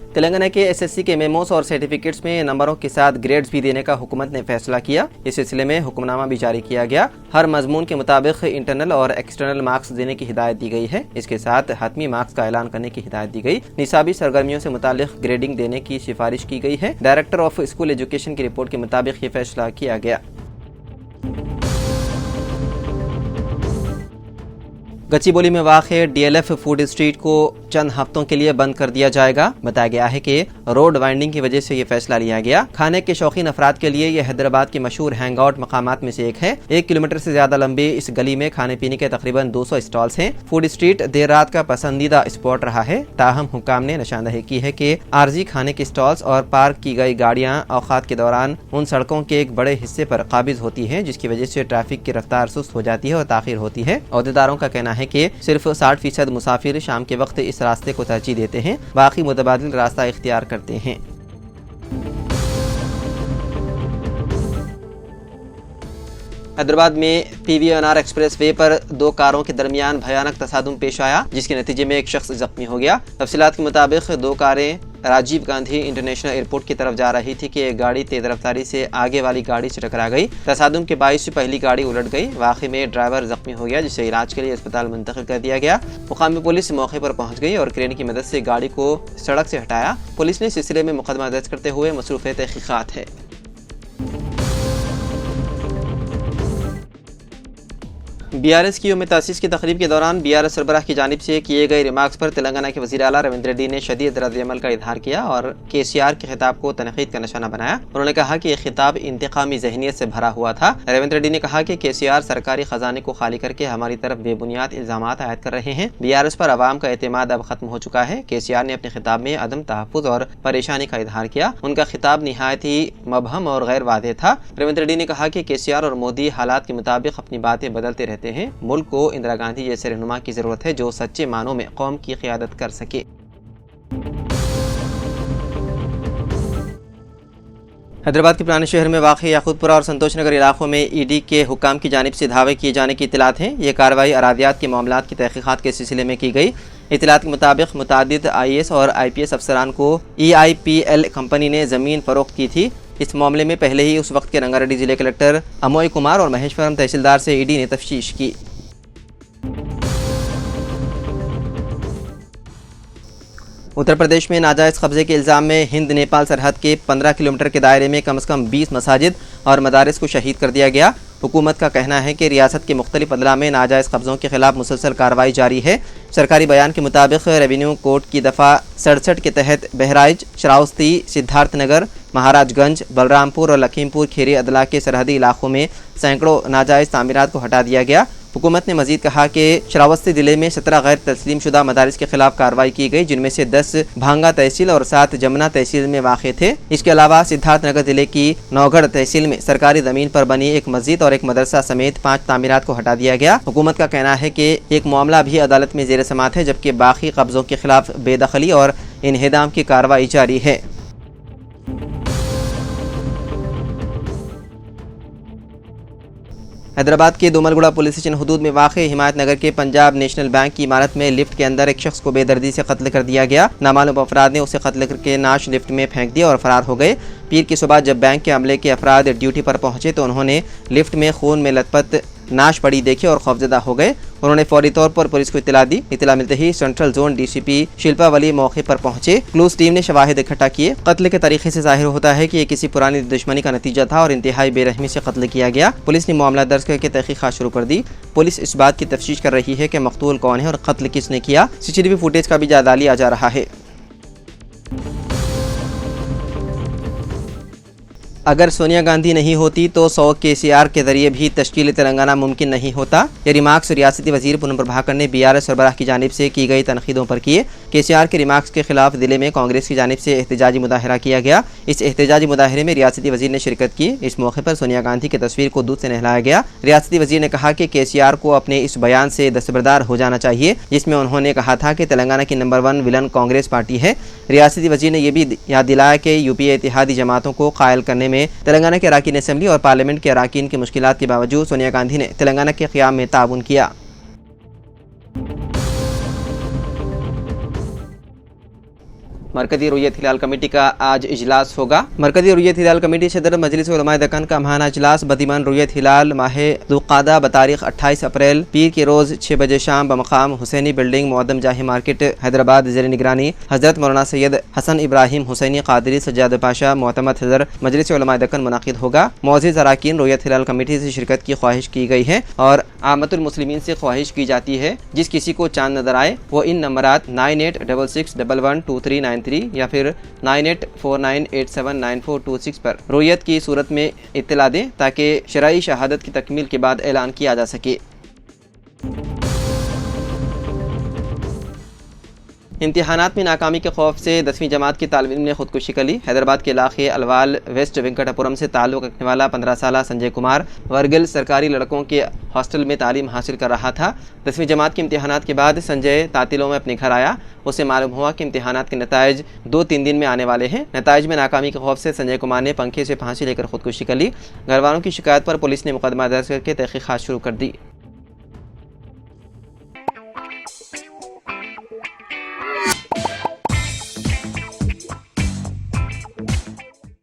तेलंगाना के एसएससी के मेमोस और सर्टिफिकेट्स में नंबरों के साथ ग्रेड्स भी देने का हुकूमत ने फैसला किया। इस सिलसिले में हुक्मनामा भी जारी किया गया। हर मजमून के मुताबिक इंटरनल और एक्सटर्नल मार्क्स देने की हिदायत दी गई है। इसके साथ हतमी मार्क्स का ऐलान करने की हिदायत दी गई। निसाबी सरगर्मियों से मुतालिक ग्रेडिंग देने की सिफारिश की गई है। डायरेक्टर ऑफ स्कूल एजुकेशन की रिपोर्ट के मुताबिक ये फैसला किया गया। गच्चीबोली में वाक़ डीएलएफ फूड स्ट्रीट को चंद हफ्तों के लिए बंद कर दिया जाएगा। बताया गया है कि रोड वाइंडिंग की वजह से ये फैसला लिया गया। खाने के शौकीन अफराद के लिए यह हैदराबाद के मशहूर हैंग आउट मकामात में से एक है। 1 किलोमीटर से ज्यादा लंबी इस गली में खाने पीने के तकरीबन 200 स्टॉल्स हैं। फूड स्ट्रीट देर रात का पसंदीदा स्पॉट रहा है। ताहम हुक्काम ने निशानदही की है कि आर्जी खाने के स्टॉल्स और पार्क की गई गाड़ियां औकात के दौरान उन सड़कों के एक बड़े हिस्से पर काबिज होती हैं, जिसकी वजह से ट्रैफिक की रफ्तार सुस्त हो जाती है और ताखीर होती है। अहदेदारों का कहना है कि सिर्फ 60% मुसाफिर शाम के वक्त इस रास्ते को तरजीह देते हैं, बाकी मुतबादिल रास्ता इख्तियार करते हैं। हैदराबाद में PVNR एक्सप्रेस वे पर 2 कारों के दरमियान भयानक तसादुम पेश आया, जिसके नतीजे में एक शख्स जख्मी हो गया। तफसीलात के मुताबिक 2 कारें राजीव गांधी इंटरनेशनल एयरपोर्ट की तरफ जा रही थी कि एक गाड़ी तेज रफ्तारी से आगे वाली गाड़ी से टकरा गई। तसादुम के बाइस पहली गाड़ी उलट गई। वाक़े में ड्राइवर जख्मी हो गया, जिसे इलाज के लिए अस्पताल मुंतकिल कर दिया गया। मुकामी पुलिस मौके पर पहुंच गई और क्रेन की मदद से गाड़ी को सड़क से हटाया। पुलिस ने इस सिलसिले में मुकदमा दर्ज करते हुए मसरूफ़ तहक़ीक़ात है। BRS की यौम तासीस की तकरीब के दौरान BRS सरबराह की जानिब से किए गए रिमार्क्स पर तेलंगाना के वज़ीर आला रविंद्र रेड्डी ने शदीद रद्द-ए-अमल का इजहार किया और KCR के खिताब को तनक़ीद का निशाना बनाया। उन्होंने कहा कि यह खिताब इंतकामी ज़हनियत से भरा हुआ था। रविंद्र रेड्डी ने कहा कि KCR सरकारी खजाने को खाली करके हमारी तरफ बेबुनियाद इल्ज़ामात आयद कर रहे हैं। BRS पर अवाम का एतमाद अब खत्म हो चुका है। KCR ने अपने खिताब में अदम तहफ़्फ़ुज़ और परेशानी का इजहार किया। उनका खिताब निहायत ही मबहम और गैर वाज़ेह था। रविंद्र रेड्डी ने कहा कि KCR और मोदी हालात के मुताबिक अपनी बातें बदलते रहते हैं। मुल्क को इंदिरा गांधी जैसे रहनुमा की जरूरत है जो सच्चे मानों में कौम की क़ियादत कर सके। हैदराबाद के पुराने शहर में वाक़ याकूतपुरा और संतोष नगर इलाकों में ED के हुक्काम की जानिब से धावे किए जाने की इत्तलात हैं। ये कार्रवाई अरादियात के मामलात की तहक़ीक़ात के सिलसिले में की गई। इत्तलात के मुताबिक मुतादिद IAS और IPS अफसरान को EIPL कंपनी ने ज़मीन फ़रोख्त की थी। इस मामले में पहले ही उस वक्त के रंगारेड्डी जिले कलेक्टर अमोय कुमार और महेश्वरम तहसीलदार से ED ने तफ्तीश की। उत्तर प्रदेश में नाजायज़ कब्जे के इल्ज़ाम में हिंद नेपाल सरहद के 15 किलोमीटर के दायरे में कम से कम 20 मसाजिद और मदारिस को शहीद कर दिया गया। हुकूमत का कहना है कि रियासत के मुख्तलिफ अदला में नाजायज़ कब्ज़ों के खिलाफ मुसलसल कार्रवाई जारी है। सरकारी बयान के मुताबिक रेवेन्यू कोर्ट की दफ़ा 67 के तहत बहराइच, श्रावस्ती, सिद्धार्थनगर, महाराजगंज, बलरामपुर और लखीमपुर खीरी अदला के सरहदी इलाकों में सैकड़ों नाजायज़ तामीरात को हटा दिया गया। हुकूमत ने मजीद कहा कि श्रावस्ती जिले में 17 गैर तस्लीम शुदा मदारिस के खिलाफ कार्रवाई की गई, जिनमें से 10 भांगा तहसील और 7 जमुना तहसील में वाक़ थे। इसके अलावा सिद्धार्थनगर जिले की नौगढ़ तहसील में सरकारी ज़मीन पर बनी एक मस्जिद और एक मदरसा समेत 5 तामीरात को हटा दिया गया। हुकूमत का कहना है कि एक मामला भी अदालत में ज़ेर समाअत है, जबकि बाकी कब्ज़ों के खिलाफ बेदखली और इन्हेदाम की कार्रवाई जारी है। हैदराबाद के दोमलगुड़ा पुलिस स्टेशन हदूद में वाक़ हिमायत नगर के पंजाब नेशनल बैंक की इमारत में लिफ्ट के अंदर एक शख्स को बेदर्दी से कत्ल कर दिया गया। नामालूम अफराद ने उसे कत्ल करके नाश लिफ्ट में फेंक दिया और फरार हो गए। पीर की सुबह जब बैंक के अमले के अफराद ड्यूटी पर पहुंचे तो उन्होंने लिफ्ट में खून में लथपथ नाश पड़ी देखी और खौफजदा हो गए। उन्होंने फौरी तौर पर पुलिस को इत्तला दी। इत्तला मिलते ही सेंट्रल जोन DCP शिल्पा वली मौके पर पहुंचे। क्लूज टीम ने शवाहिद इकट्ठा किए। कत्ल के तरीके से जाहिर होता है कि ये किसी पुरानी दुश्मनी का नतीजा था और इंतहाई बेरहमी से कत्ल किया गया। पुलिस ने मामला दर्ज करके तहकीकात शुरू कर दी। पुलिस इस बात की तफ्तीश कर रही है कि मकतूल कौन है और कत्ल किसने किया। CCTV फुटेज का भी जायजा लिया जा रहा है। अगर सोनिया गांधी नहीं होती तो 100 KCR के जरिए भी तश्कील तेलंगाना मुमकिन नहीं होता। ये रिमार्क्स रियासती वजीर पूनम प्रभाकर ने BRS सरबराह की जानिब से की गई तनकीदों पर किए। केसीआर के रिमार्क्स के खिलाफ दिल्ली में कांग्रेस की जानिब से एहतजाजी मुजाहरा किया गया। इस एहतजाजी मुजाहरे में रियासती वजीर ने शिरकत की। इस मौके पर सोनिया गांधी की तस्वीर को दूध से नहलाया गया। रियासती वजीर ने कहा कि केसीआर को अपने इस बयान से दस्तबरदार हो जाना चाहिए जिसमें उन्होंने कहा था कि तेलंगाना की नंबर 1 विलन कांग्रेस पार्टी है। रियासती वजीर ने यह भी याद दिलाया कि यूपीए इत्तेहादी जमातों को कायल करने में तेलंगाना के अराकीन असेंबली और पार्लियामेंट के अराकीन की मुश्किलात के बावजूद सोनिया गांधी ने तेलंगाना के क़याम में ताउन किया। मरकज़ी रुयत हिलाल कमेटी का आज इजलास होगा। मरकज़ी रुयत हिलाल कमेटी सदर मजलिस उलमा दक्कन का महाना इजलास बदीमान रुयत हिलाल माह ज़ुल्क़ादा बतारीख 28 अप्रैल पीर के रोज़ 6 बजे शाम बमकाम हुसैनी बिल्डिंग मुअद्दम जाही मार्केट हैदराबाद ज़ेर निगरानी हज़रत मौलाना सैयद हसन इब्राहिम हुसैनी क़ादरी सज्जाद पाशा मोतमद सदर मजलिस उलमा दक्कन मुनाक़िद होगा। मौज़ूद अराकीन रुयत हिलाल कमेटी से शिरकत की ख्वाहिश की गई है और आमतुल मुस्लिमीन से ख्वाहिश की जाती है जिस किसी को चांद नजर आए वो इन नंबरात 9866112393 या फिर 9849879426 पर रुयत की सूरत में इत्तला दें ताकि शरई शहादत की तकमील के बाद ऐलान किया जा सके। इम्तिहानात में नाकामी के खौफ से 10वीं जमात की तालिब इल्म ने खुदकुशी कर ली। हैदराबाद के इलाके अलवाल वेस्ट वेंकटापुरम से ताल्लुक़ रखने वाला 15 साला संजय कुमार वर्गल सरकारी लड़कों के हॉस्टल में तालीम हासिल कर रहा था। 10वीं जमात के इम्तिहानात के बाद संजय तातिलों में अपने घर आया। उसे मालूम हुआ कि इम्तिहानात के नताइज 2-3 दिन में आने वाले हैं। नताइज में नाकामी के खौफ से संजय कुमार ने पंखे से फांसी लेकर खुदकुशी कर ली। घर वालों की शिकायत पर पुलिस ने मुकदमा दर्ज करके तहकीक़ात शुरू कर दी।